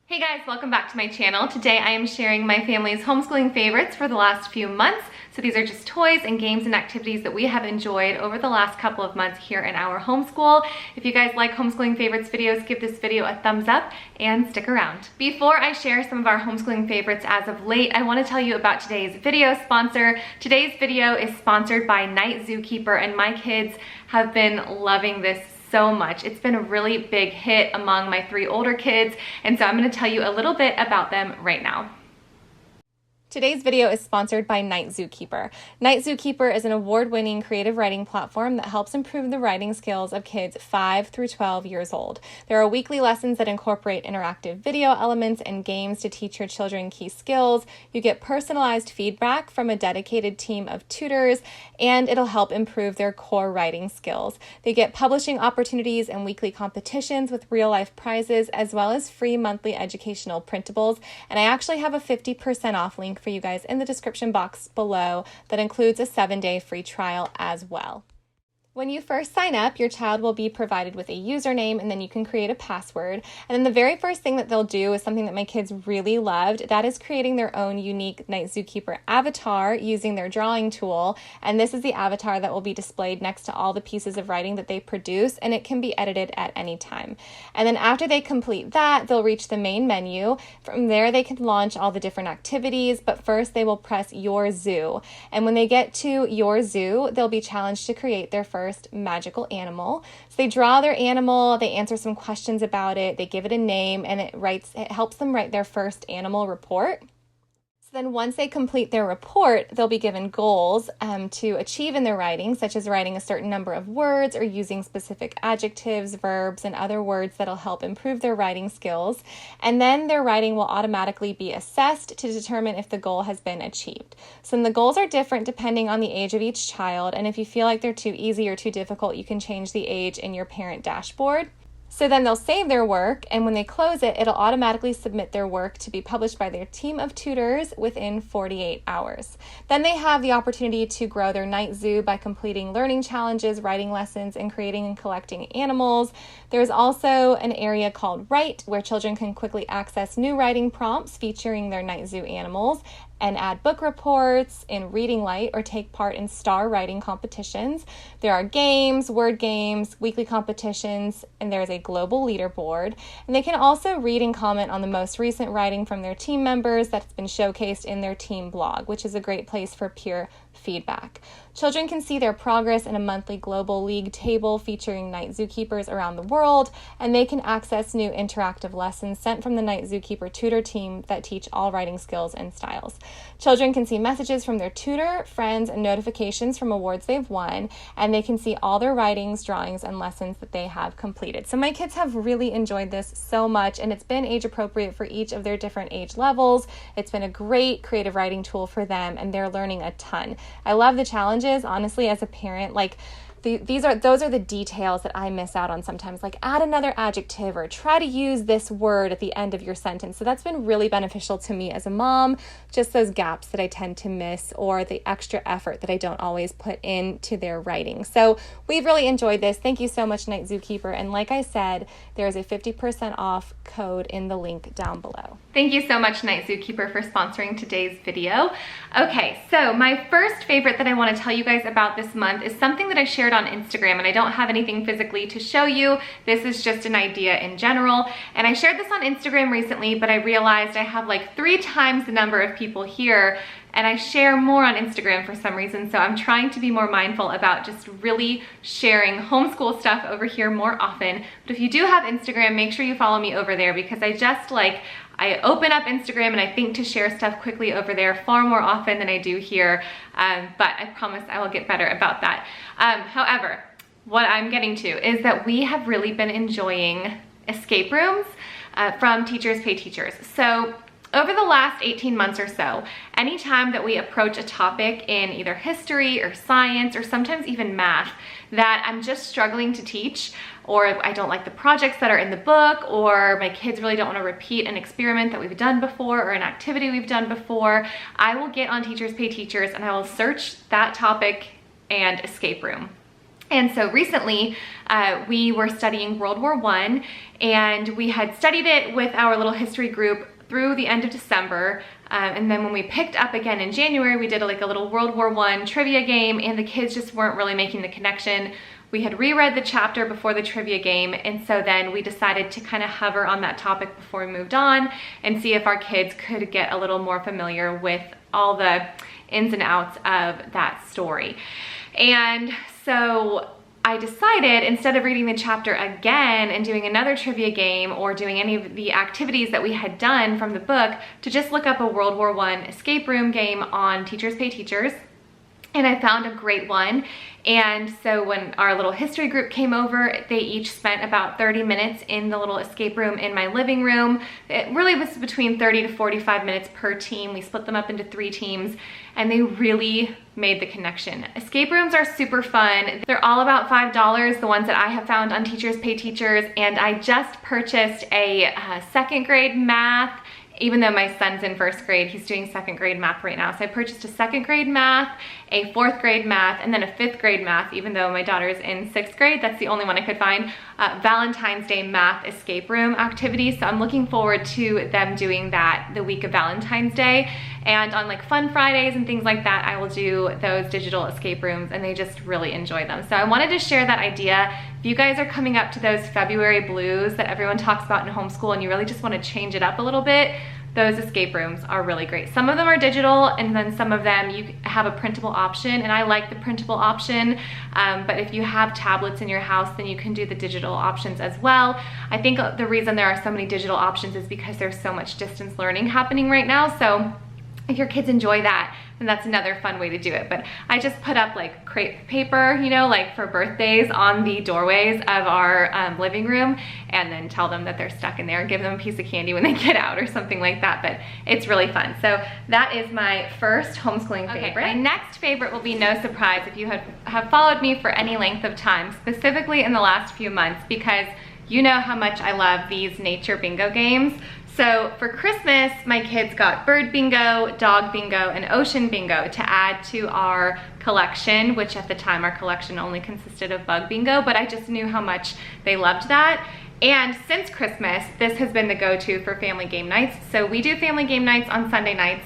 Hey guys, welcome back to my channel. Today I am sharing my family's homeschooling favorites for the last few months. So these are just toys and games and activities that we have enjoyed over the last couple of months here in our homeschool. If you guys like homeschooling favorites videos, give this video a thumbs up and stick around. Before I share some of our homeschooling favorites as of late, I want to tell you about today's video sponsor. Today's video is sponsored by Night Zookeeper, and my kids have been loving this so much. It's been a really big hit among my 3 older kids, and so I'm going to tell you a little bit about them right now. Today's video is sponsored by Night Zookeeper. Night Zookeeper is an award-winning creative writing platform that helps improve the writing skills of kids 5 through 12 years old. There are weekly lessons that incorporate interactive video elements and games to teach your children key skills. You get personalized feedback from a dedicated team of tutors, and it'll help improve their core writing skills. They get publishing opportunities and weekly competitions with real-life prizes, as well as free monthly educational printables. And I actually have a 50% off link for you guys in the description box below that includes a 7-day free trial as well. When you first sign up, your child will be provided with a username, and then you can create a password. And then the very first thing that they'll do is something that my kids really loved. That is creating their own unique Night Zookeeper avatar using their drawing tool. And this is the avatar that will be displayed next to all the pieces of writing that they produce, and it can be edited at any time. And then after they complete that, they'll reach the main menu. From there, they can launch all the different activities, but first they will press Your Zoo. And when they get to Your Zoo, they'll be challenged to create their first magical animal. So they draw their animal, they answer some questions about it, they give it a name, and it helps them write their first animal report. So then once they complete their report, they'll be given goals to achieve in their writing, such as writing a certain number of words or using specific adjectives, verbs, and other words that'll help improve their writing skills. And then their writing will automatically be assessed to determine if the goal has been achieved. So then the goals are different depending on the age of each child, and if you feel like they're too easy or too difficult, you can change the age in your parent dashboard. So then they'll save their work, and when they close it, it'll automatically submit their work to be published by their team of tutors within 48 hours. Then they have the opportunity to grow their night zoo by completing learning challenges, writing lessons, and creating and collecting animals. There's also an area called Write, where children can quickly access new writing prompts featuring their night zoo animals, and add book reports in Reading Light or take part in star writing competitions. There are games, word games, weekly competitions, and there is a global leaderboard. And they can also read and comment on the most recent writing from their team members that's been showcased in their team blog, which is a great place for peer feedback. Children can see their progress in a monthly global league table featuring Night Zookeepers around the world, and they can access new interactive lessons sent from the Night Zookeeper tutor team that teach all writing skills and styles. Children can see messages from their tutor, friends, and notifications from awards they've won, and they can see all their writings, drawings, and lessons that they have completed. So my kids have really enjoyed this so much, and it's been age appropriate for each of their different age levels. It's been a great creative writing tool for them, and they're learning a ton. I love the challenges, honestly, as a parent. Those are the details that I miss out on sometimes, like add another adjective or try to use this word at the end of your sentence. So that's been really beneficial to me as a mom, just those gaps that I tend to miss or the extra effort that I don't always put into their writing. So we've really enjoyed this. Thank you so much, Night Zookeeper. And like I said, there is a 50% off code in the link down below. Thank you so much, Night Zookeeper, for sponsoring today's video. Okay, so my first favorite that I want to tell you guys about this month is something that I shared on Instagram, and I don't have anything physically to show you. This is just an idea in general, and I shared this on Instagram recently, but I realized I have like 3 times the number of people here, and I share more on Instagram for some reason, so I'm trying to be more mindful about just really sharing homeschool stuff over here more often. But if you do have Instagram, make sure you follow me over there, because I open up Instagram and I think to share stuff quickly over there far more often than I do here, but I promise I will get better about that. However, what I'm getting to is that we have really been enjoying escape rooms from Teachers Pay Teachers. So over the last 18 months or so, anytime that we approach a topic in either history or science or sometimes even math that I'm just struggling to teach, or I don't like the projects that are in the book, or my kids really don't want to repeat an experiment that we've done before or an activity we've done before, I will get on Teachers Pay Teachers and I will search that topic and escape room. And so recently we were studying World War I, and we had studied it with our little history group through the end of December. And then when we picked up again in January, we did like a little World War I trivia game, and the kids just weren't really making the connection. We had reread the chapter before the trivia game, and so then we decided to kind of hover on that topic before we moved on and see if our kids could get a little more familiar with all the ins and outs of that story. And so I decided, instead of reading the chapter again and doing another trivia game or doing any of the activities that we had done from the book, to just look up a World War I escape room game on Teachers Pay Teachers. And I found a great one. And so when our little history group came over, they each spent about 30 minutes in the little escape room in my living room. It really was between 30 to 45 minutes per team. We split them up into 3 teams, and they really made the connection. Escape rooms are super fun. They're all about $5, the ones that I have found on Teachers Pay Teachers. And I just purchased a 2nd grade math. Even though my son's in 1st grade, he's doing 2nd grade math right now. So I purchased a 2nd grade math, a 4th grade math, and then a 5th grade math, even though my daughter's in 6th grade. That's the only one I could find. Valentine's Day math escape room activity. So I'm looking forward to them doing that the week of Valentine's Day. And on like Fun Fridays and things like that, I will do those digital escape rooms, and they just really enjoy them. So I wanted to share that idea. If you guys are coming up to those February blues that everyone talks about in homeschool and you really just want to change it up a little bit, those escape rooms are really great. Some of them are digital, and then some of them you have a printable option, and I like the printable option. But if you have tablets in your house, then you can do the digital options as well. I think the reason there are so many digital options is because there's so much distance learning happening right now. So if your kids enjoy that, then that's another fun way to do it. But I just put up like crepe paper, you know, like for birthdays on the doorways of our living room, and then tell them that they're stuck in there and give them a piece of candy when they get out or something like that. But it's really fun. So that is my first homeschooling favorite. My next favorite will be no surprise if you have followed me for any length of time, specifically in the last few months, because you know how much I love these nature bingo games. So for Christmas, my kids got bird bingo, dog bingo, and ocean bingo to add to our collection, which at the time our collection only consisted of bug bingo, but I just knew how much they loved that. And since Christmas, this has been the go-to for family game nights. So we do family game nights on Sunday nights,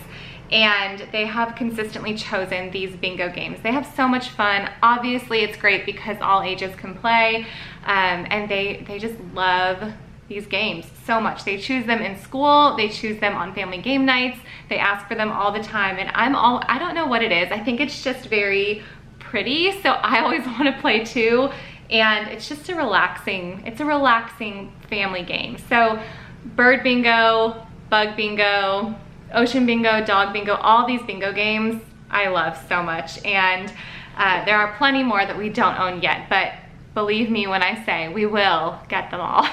and they have consistently chosen these bingo games. They have so much fun. Obviously, it's great because all ages can play, and they just love these games so much. They choose them in school, they choose them on family game nights, they ask for them all the time, and I don't know what it is. I think it's just very pretty, so I always want to play too, and it's just a relaxing family game. So bird bingo, bug bingo, ocean bingo, dog bingo, all these bingo games I love so much, and there are plenty more that we don't own yet, but believe me when I say we will get them all.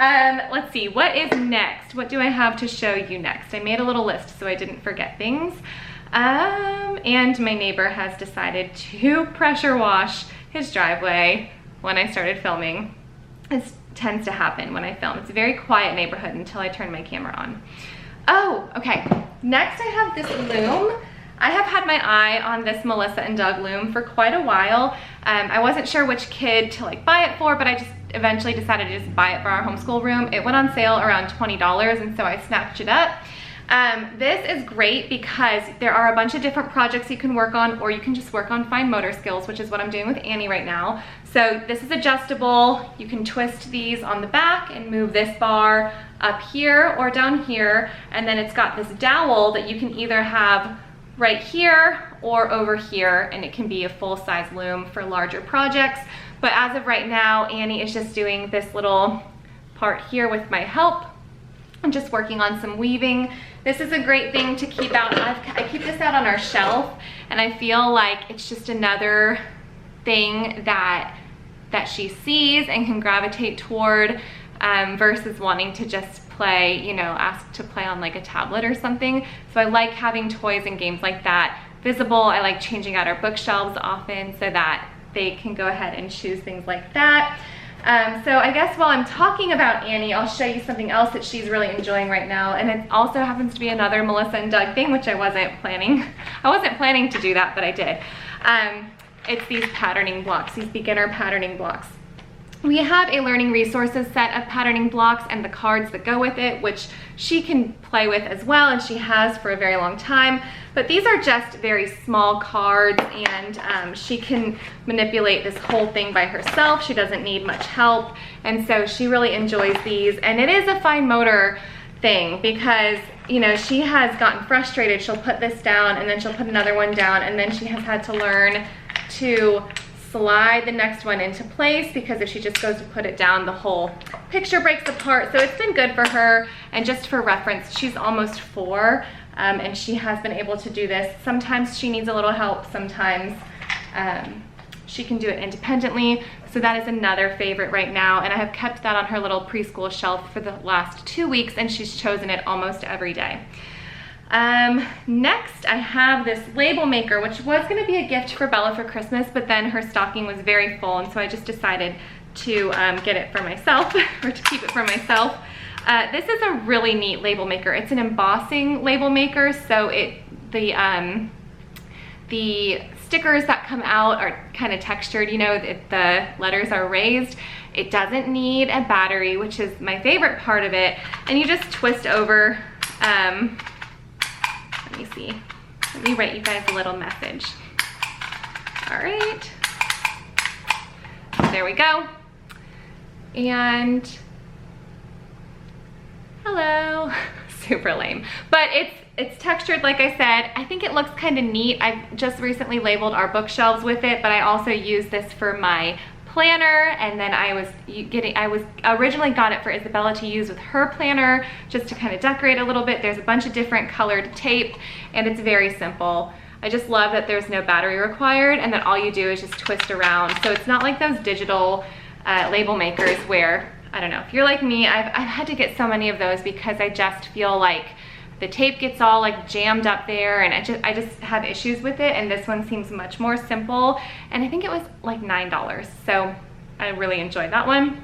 Let's see, what is next? What do I have to show you next? I made a little list so I didn't forget things. And my neighbor has decided to pressure wash his driveway when I started filming. This tends to happen when I film. It's a very quiet neighborhood until I turn my camera on. Oh, okay. Next I have this loom. I have had my eye on this Melissa and Doug loom for quite a while. I wasn't sure which kid to like buy it for, but I just eventually decided to just buy it for our homeschool room. It went on sale around $20, and so I snatched it up. This is great because there are a bunch of different projects you can work on, or you can just work on fine motor skills, which is what I'm doing with Annie right now. So this is adjustable. You can twist these on the back and move this bar up here or down here, and then it's got this dowel that you can either have right here or over here, and it can be a full-size loom for larger projects. But as of right now, Annie is just doing this little part here with my help. I'm just working on some weaving. This is a great thing to keep out. I keep this out on our shelf, and I feel like it's just another thing that she sees and can gravitate toward, versus wanting to just play, you know, ask to play on like a tablet or something. So I like having toys and games like that visible. I like changing out our bookshelves often so that they can go ahead and choose things like that. So I guess while I'm talking about Annie, I'll show you something else that she's really enjoying right now, and it also happens to be another Melissa and Doug thing, which I wasn't planning to do that, but I did. it's these patterning blocks, these beginner patterning blocks. We have a learning resources set of patterning blocks and the cards that go with it, which she can play with as well, and she has for a very long time. But these are just very small cards, and she can manipulate this whole thing by herself. She doesn't need much help, and so she really enjoys these. And it is a fine motor thing because, you know, she has gotten frustrated. She'll put this down and then she'll put another one down, and then she has had to learn to slide the next one into place, because if she just goes to put it down, the whole picture breaks apart. So it's been good for her. And just for reference, she's almost 4, and she has been able to do this. Sometimes she needs a little help, sometimes she can do it independently. So that is another favorite right now, and I have kept that on her little preschool shelf for the last 2 weeks, and she's chosen it almost every day. Next I have this label maker, which was going to be a gift for Bella for Christmas, but then her stocking was very full, and so I just decided to get it for myself, or to keep it for myself. This is a really neat label maker. It's an embossing label maker, so the stickers that come out are kind of textured, you know, the letters are raised. It doesn't need a battery, which is my favorite part of it, and you just twist over. Let me see. Let me write you guys a little message. All right. There we go. And hello. Super lame. But it's textured, like I said. I think it looks kind of neat. I've just recently labeled our bookshelves with it, but I also use this for my planner, and then I originally got it for Isabella to use with her planner, just to kind of decorate a little bit. There's a bunch of different colored tape, and it's very simple. I just love that there's no battery required, and that all you do is just twist around. So it's not like those digital label makers where, I don't know, if you're like me, I've had to get so many of those because I just feel like the tape gets all like jammed up there, and I just have issues with it. And this one seems much more simple, and I think it was like $9, so I really enjoyed that one.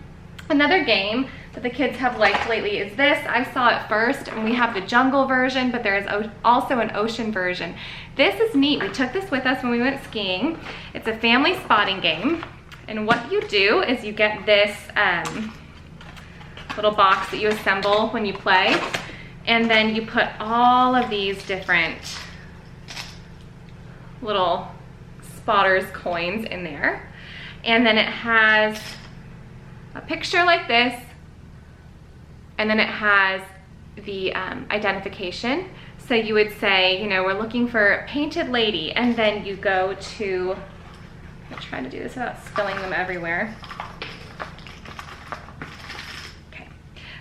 Another game that the kids have liked lately is this. I saw it first, and we have the jungle version, but there is also an ocean version. This is neat. We took this with us when we went skiing. It's a family spotting game, and what you do is you get this little box that you assemble when you play, and then you put all of these different little spotters coins in there. And then it has a picture like this, and then it has the identification. So you would say, you know, we're looking for a painted lady, and then you go to, I'm trying to do this without spilling them everywhere.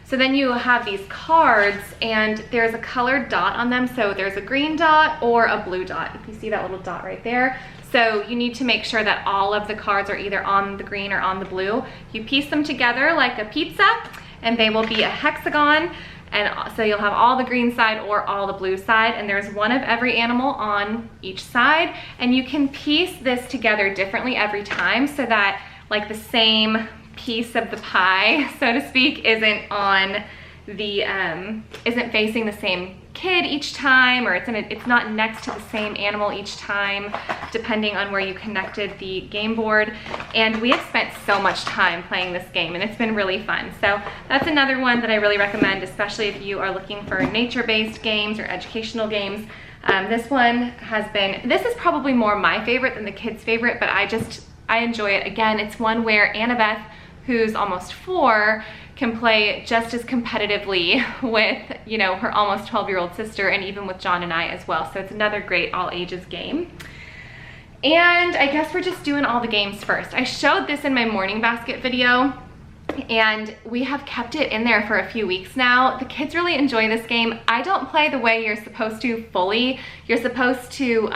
So then you have these cards, and there's a colored dot on them. So there's a green dot or a blue dot, if you see that little dot right there. So you need to make sure that all of the cards are either on the green or on the blue. You piece them together like a pizza, and they will be a hexagon. And so you'll have all the green side or all the blue side, and there's one of every animal on each side. And you can piece this together differently every time, so that like the same piece of the pie, so to speak, isn't on the isn't facing the same kid each time, or it's not next to the same animal each time, depending on where you connected the game board. And we have spent so much time playing this game, and it's been really fun. So that's another one that I really recommend, especially if you are looking for nature-based games or educational games. This is probably more my favorite than the kids' favorite, but I enjoy it. Again, it's one where Annabeth, who's almost 4, can play just as competitively with, you know, her almost 12-year-old sister, and even with John and I as well. So it's another great all ages game. And I guess we're just doing all the games first. I showed this in my morning basket video, and we have kept it in there for a few weeks now. The kids really enjoy this game. I don't play the way you're supposed to fully. You're supposed to,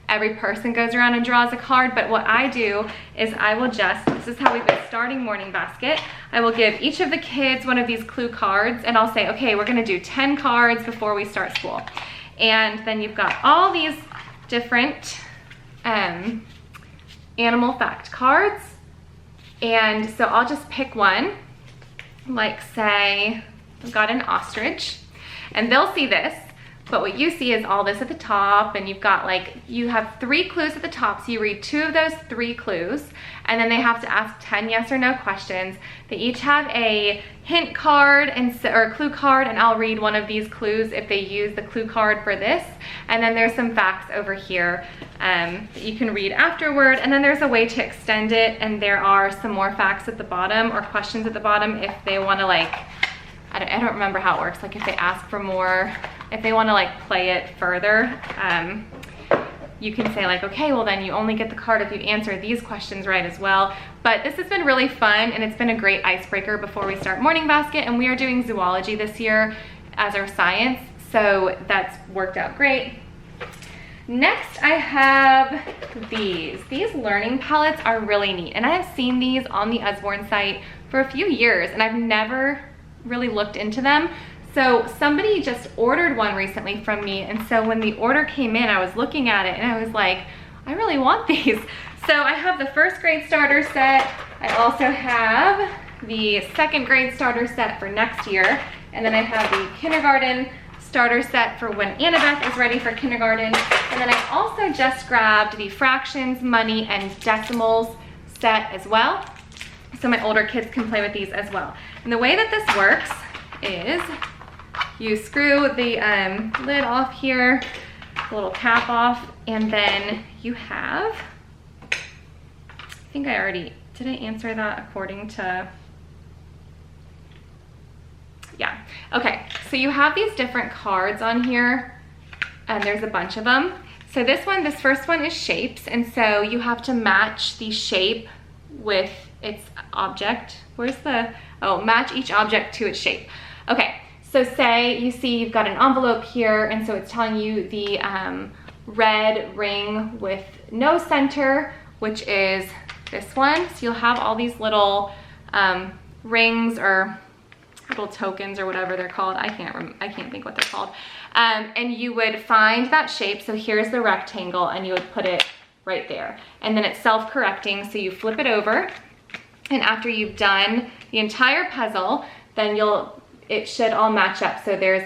every person goes around and draws a card, but what I do is this is how we've been starting morning basket. I will give each of the kids one of these clue cards, and I'll say, okay, we're gonna do 10 cards before we start school. And then you've got all these different animal fact cards. And so I'll just pick one, like say, I've got an ostrich, and they'll see this, But what you see is all this at the top, and you've got like, you have 3 clues at the top, so you read 2 of those 3 clues, and then they have to ask 10 yes or no questions. They each have a hint card or clue card, and I'll read one of these clues if they use the clue card for this. And then there's some facts over here that you can read afterward, and then there's a way to extend it, and there are some more facts at the bottom or questions at the bottom if they want to, like, I don't remember how it works, like if they ask for more, if they want to like play it further, you can say like, okay, well then you only get the card if you answer these questions right as well. But this has been really fun, and it's been a great icebreaker before we start morning basket, and we are doing zoology this year as our science, so that's worked out great. Next, I have these. These learning palettes are really neat, and I have seen these on the Usborne site for a few years, and I've never really looked into them. So somebody just ordered one recently from me, and so when the order came in, I was looking at it and I was like, I really want these. So I have the 1st grade starter set. I also have the 2nd grade starter set for next year, and then I have the kindergarten starter set for when Annabeth is ready for kindergarten. And then I also just grabbed the fractions, money, and decimals set as well, so my older kids can play with these as well. And the way that this works is you screw the lid off here, the little cap off, and then you have, I think I already, did I answer that according to, yeah. Okay, so you have these different cards on here, and there's a bunch of them. So this first one is shapes, and so you have to match the shape with its object. Where's the, oh, match each object to its shape. Okay, so say you see you've got an envelope here, and so it's telling you the red ring with no center, which is this one. So you'll have all these little rings or little tokens or whatever they're called. I can't think what they're called. And you would find that shape. So here's the rectangle, and you would put it right there. And then it's self-correcting, so you flip it over, and after you've done the entire puzzle, then it should all match up. So there's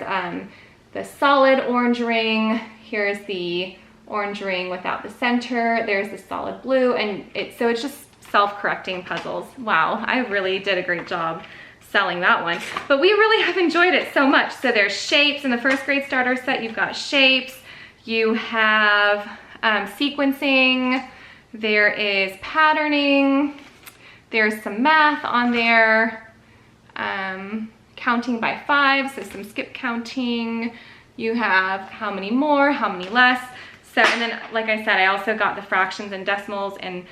the solid orange ring, here's the orange ring without the center, there's the solid blue, and so it's just self-correcting puzzles. Wow, I really did a great job selling that one, but we really have enjoyed it so much. So there's shapes in the 1st grade starter set. You've got shapes, you have sequencing, there is patterning, there's some math on there, counting by 5, so some skip counting, you have how many more, how many less. So, and then like I said, I also got the fractions and decimals and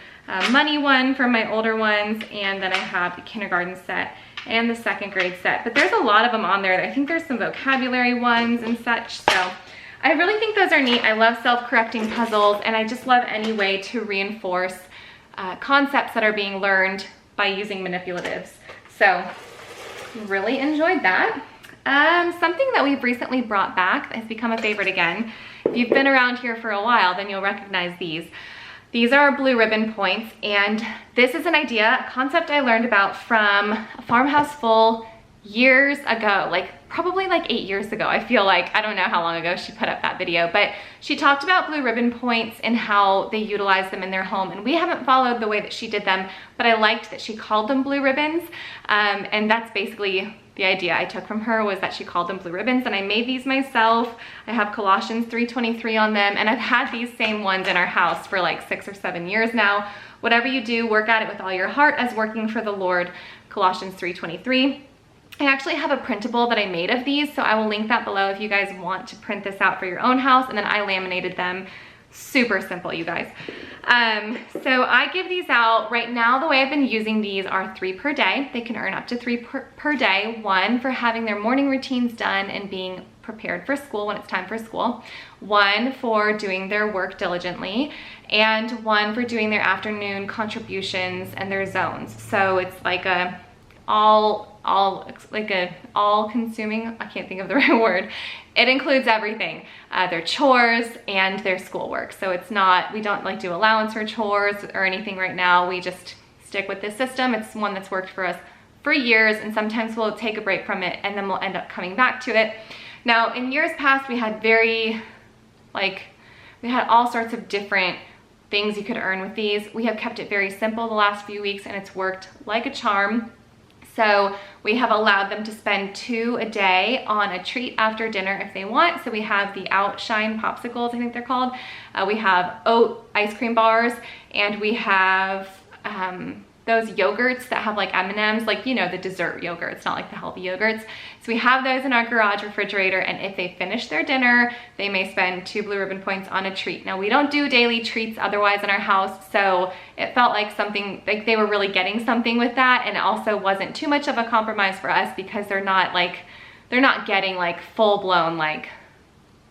money one for my older ones, and then I have the kindergarten set and the 2nd grade set. But there's a lot of them on there. I think there's some vocabulary ones and such, so I really think those are neat. I love self-correcting puzzles, and I just love any way to reinforce concepts that are being learned by using manipulatives. So really enjoyed that. Something that we've recently brought back that has become a favorite again. If you've been around here for a while, then you'll recognize these. These are blue ribbon points, and this is an idea, a concept I learned about from a farmhouse full years ago, like probably like 8 years ago. I feel like, I don't know how long ago she put up that video, but she talked about blue ribbon points and how they utilize them in their home. And we haven't followed the way that she did them, but I liked that she called them blue ribbons. And that's basically the idea I took from her, was that she called them blue ribbons, and I made these myself. I have Colossians 3:23 on them, and I've had these same ones in our house for like 6 or 7 years now. Whatever you do, work at it with all your heart as working for the Lord, Colossians 3:23. I actually have a printable that I made of these, so I will link that below if you guys want to print this out for your own house, and then I laminated them. Super simple, you guys. So I give these out right now. The way I've been using these are 3 per day. They can earn up to 3 per day. 1 for having their morning routines done and being prepared for school when it's time for school. 1 for doing their work diligently, and 1 for doing their afternoon contributions and their zones. So it's like a all-consuming, I can't think of the right word. It includes everything, their chores and their schoolwork. So it's not, we don't like do allowance for chores or anything right now. We just stick with this system. It's one that's worked for us for years, and sometimes we'll take a break from it and then we'll end up coming back to it. Now, in years past, we had we had all sorts of different things you could earn with these. We have kept it very simple the last few weeks, and it's worked like a charm. So we have allowed them to spend 2 a day on a treat after dinner if they want. So we have the Outshine popsicles, I think they're called. We have oat ice cream bars, and we have those yogurts that have like M&Ms, like, you know, the dessert yogurts, not like the healthy yogurts. So we have those in our garage refrigerator, and if they finish their dinner, they may spend 2 blue ribbon points on a treat. Now, we don't do daily treats otherwise in our house, so it felt like something, like they were really getting something with that, and it also wasn't too much of a compromise for us because they're not getting like full-blown like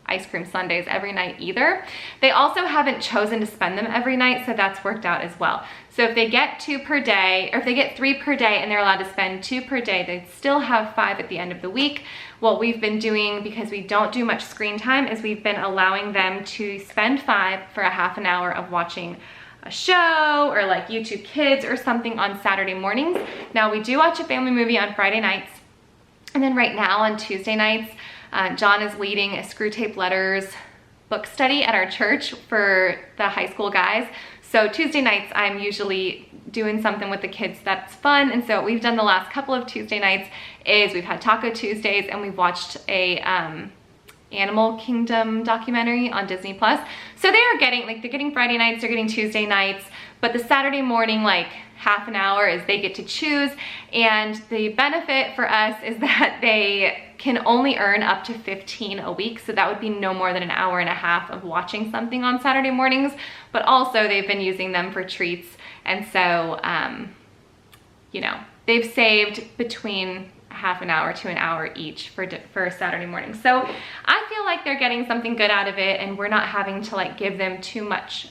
ice cream sundaes every night either. They also haven't chosen to spend them every night, so that's worked out as well. So if they get 2 per day, or if they get 3 per day and they're allowed to spend 2 per day, they still have 5 at the end of the week. What we've been doing, because we don't do much screen time, is we've been allowing them to spend 5 for a half an hour of watching a show or like YouTube Kids or something on Saturday mornings. Now, we do watch a family movie on Friday nights, and then right now on Tuesday nights, John is leading a Screw Tape Letters book study at our church for the high school guys. So Tuesday nights, I'm usually doing something with the kids that's fun. And so what we've done the last couple of Tuesday nights is we've had Taco Tuesdays, and we've watched a Animal Kingdom documentary on Disney Plus. So they are getting, like, they're getting Friday nights, they're getting Tuesday nights, but the Saturday morning, like, half an hour is they get to choose. And the benefit for us is that they can only earn up to 15 a week. So that would be no more than an hour and a half of watching something on Saturday mornings, but also they've been using them for treats. And so, you know, they've saved between half an hour to an hour each for Saturday morning. So I feel like they're getting something good out of it, and we're not having to like give them too much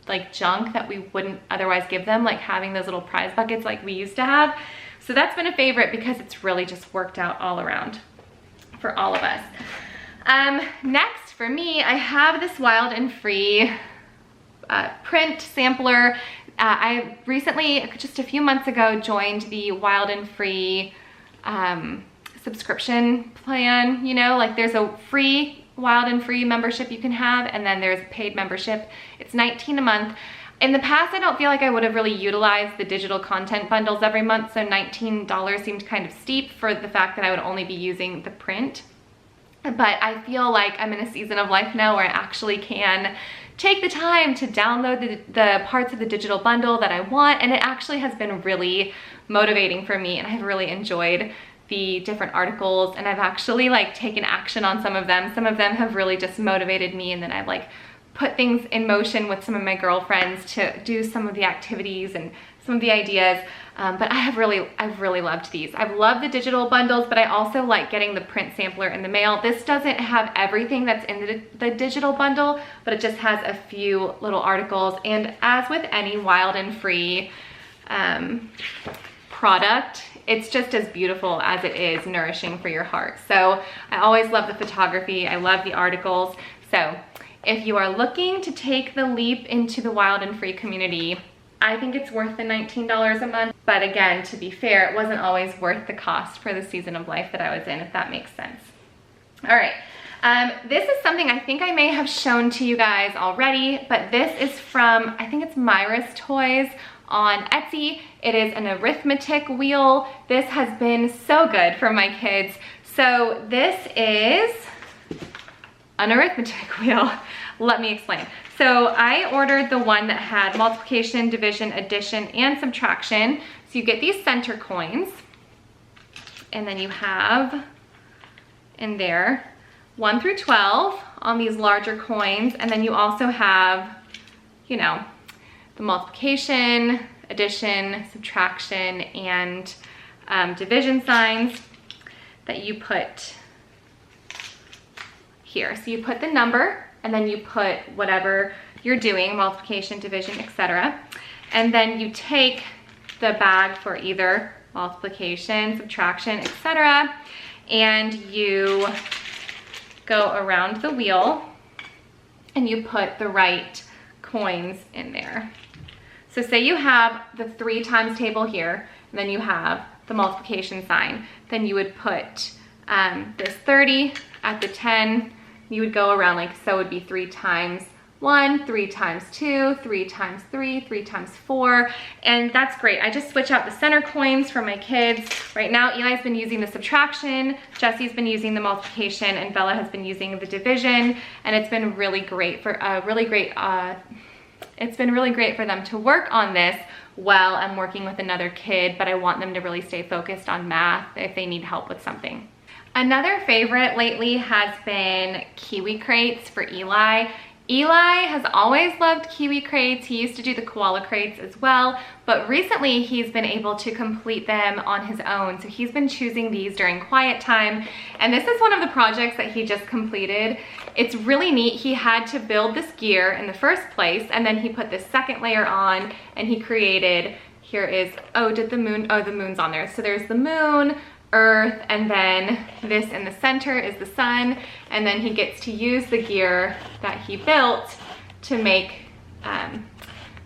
like junk that we wouldn't otherwise give them, like having those little prize buckets like we used to have. So that's been a favorite because it's really just worked out all around for all of us. Next for me, I have this Wild and Free print sampler. I recently, just a few months ago, joined the Wild and Free subscription plan. You know, like there's a free Wild and Free membership you can have, and then there's a paid membership. It's $19 a month. In the past, I don't feel like I would have really utilized the digital content bundles every month, so $19 seemed kind of steep for the fact that I would only be using the print. But I feel like I'm in a season of life now where I actually can take the time to download the parts of the digital bundle that I want, and it actually has been really motivating for me, and I've really enjoyed the different articles, and I've actually like taken action on some of them. Some of them have really just motivated me, and then I've like put things in motion with some of my girlfriends to do some of the activities and some of the ideas. But I've really loved these. I've loved the digital bundles, but I also like getting the print sampler in the mail. This doesn't have everything that's in the digital bundle, but it just has a few little articles. And as with any Wild and Free product, it's just as beautiful as it is nourishing for your heart. So I always love the photography. I love the articles. So if you are looking to take the leap into the Wild and Free community, I think it's worth the $19 a month. But again, to be fair, it wasn't always worth the cost for the season of life that I was in, if that makes sense. All right, this is something I think I may have shown to you guys already, but this is from, I think it's Myra's Toys on Etsy. It is an arithmetic wheel. This has been so good for my kids. So this is an arithmetic wheel. Let me explain. So I ordered the one that had multiplication, division, addition, and subtraction. So you get these center coins, and then you have in there 1 through 12 on these larger coins, and then you also have, you know, the multiplication, addition, subtraction, and division signs that you put here. So you put the number, and then you put whatever you're doing, multiplication, division, etc. And then you take the bag for either multiplication, subtraction, etc. And you go around the wheel and you put the right coins in there. So say you have the 3 times table here, and then you have the multiplication sign, then you would put There's 30 at the 10. You would go around like so. It would be 3 times 1, 3 times 2, 3 times 3, 3 times 4, and that's great. I just switch out the center coins for my kids. Right now, Eli's been using the subtraction, Jesse's been using the multiplication, and Bella has been using the division, and it's been really great for it's been really great for them to work on this while I'm working with another kid, but I want them to really stay focused on math if they need help with something. Another favorite lately has been Kiwi Crates for Eli. Eli has always loved Kiwi Crates. He used to do the koala crates as well, but recently he's been able to complete them on his own. So he's been choosing these during quiet time. And this is one of the projects that he just completed. It's really neat. He had to build this gear in the first place, and then he put this second layer on, and he created, here is, the moon's on there. So there's the moon, Earth, and then this in the center is the sun, and then he gets to use the gear that he built to make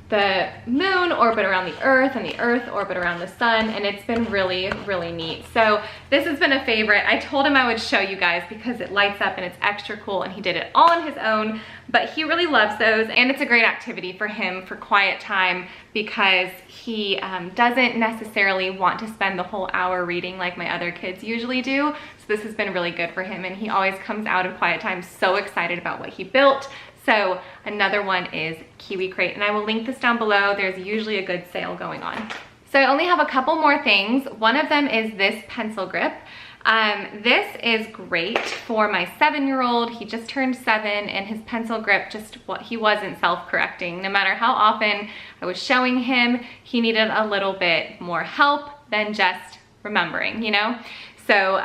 the moon orbit around the Earth and the Earth orbit around the sun, and it's been really, really neat. So this has been a favorite. I told him I would show you guys because it lights up and it's extra cool, and he did it all on his own, but he really loves those, and it's a great activity for him for quiet time because he doesn't necessarily want to spend the whole hour reading like my other kids usually do. So this has been really good for him, and he always comes out of quiet time so excited about what he built. So another one is Kiwi Crate, and I will link this down below. There's usually a good sale going on. So I only have a couple more things. One of them is this pencil grip. This is great for my 7-year-old. He just turned 7, and his pencil grip he wasn't self-correcting. No matter how often I was showing him, he needed a little bit more help than just remembering, you know? So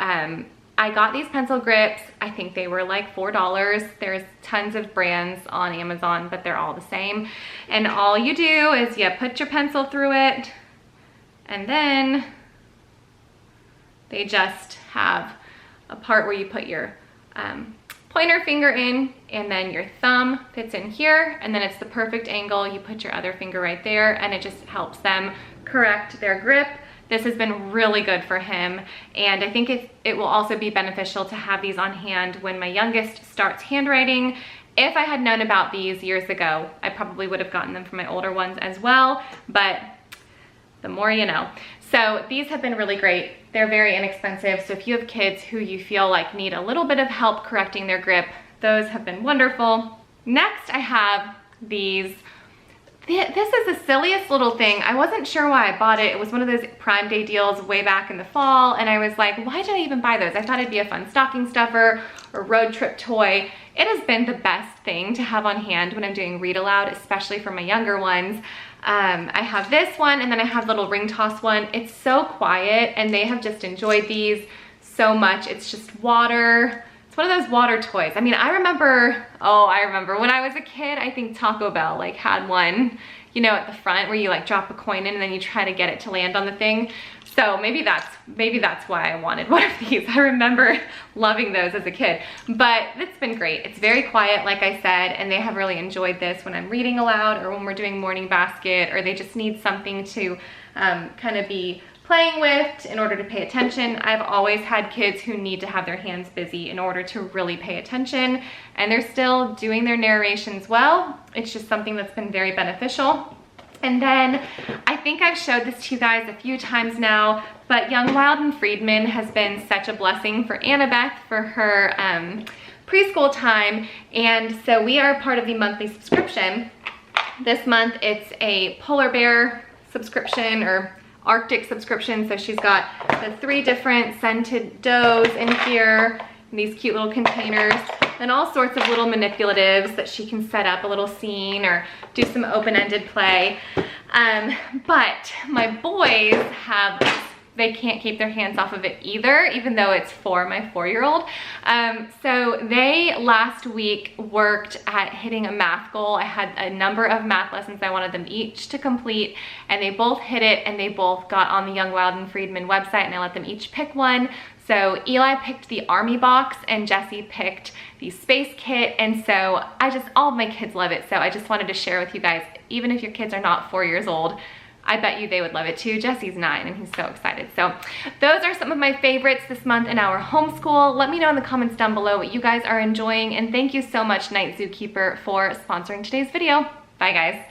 I got these pencil grips. I think they were like $4. There's tons of brands on Amazon, but they're all the same. And all you do is you put your pencil through it, and then they just have a part where you put your pointer finger in, and then your thumb fits in here, and then it's the perfect angle. You put your other finger right there, and it just helps them correct their grip. This has been really good for him, and I think it will also be beneficial to have these on hand when my youngest starts handwriting. If I had known about these years ago, I probably would have gotten them for my older ones as well, but the more you know. So these have been really great. They're very inexpensive, so if you have kids who you feel like need a little bit of help correcting their grip, those have been wonderful. Next, I have these. This is the silliest little thing. I wasn't sure why I bought it. It was one of those Prime Day deals way back in the fall, and I was like, why did I even buy those? I thought it'd be a fun stocking stuffer or road trip toy. It has been the best thing to have on hand when I'm doing read aloud, especially for my younger ones. I have this one, and then I have the little ring toss one. It's so quiet, and they have just enjoyed these so much. It's just water. It's one of those water toys. I mean, I remember when I was a kid, I think Taco Bell like had one, you know, at the front where you like drop a coin in and then you try to get it to land on the thing. So maybe that's why I wanted one of these. I remember loving those as a kid, but it's been great. It's very quiet, like I said, and they have really enjoyed this when I'm reading aloud or when we're doing morning basket, or they just need something to kind of be playing with in order to pay attention. I've always had kids who need to have their hands busy in order to really pay attention, and they're still doing their narrations well. It's just something that's been very beneficial. And then I think I've showed this to you guys a few times now, but Young, Wild, and Friedman has been such a blessing for Annabeth for her preschool time, and so we are part of the monthly subscription. This month it's a polar bear subscription or Arctic subscription, so she's got the 3 different scented doughs in here, in these cute little containers, and all sorts of little manipulatives that she can set up a little scene or do some open-ended play. But my boys have this. They can't keep their hands off of it either, even though it's for my 4-year-old. So they last week worked at hitting a math goal. I had a number of math lessons I wanted them each to complete, and they both hit it, and they both got on the Young, Wild, and Friedman website, and I let them each pick one. So Eli picked the Army box, and Jesse picked the Space Kit, and so all of my kids love it, so I just wanted to share with you guys, even if your kids are not 4 years old, I bet you they would love it too. Jesse's 9 and he's so excited. So those are some of my favorites this month in our homeschool. Let me know in the comments down below what you guys are enjoying, and thank you so much, Night Zookeeper, for sponsoring today's video. Bye guys.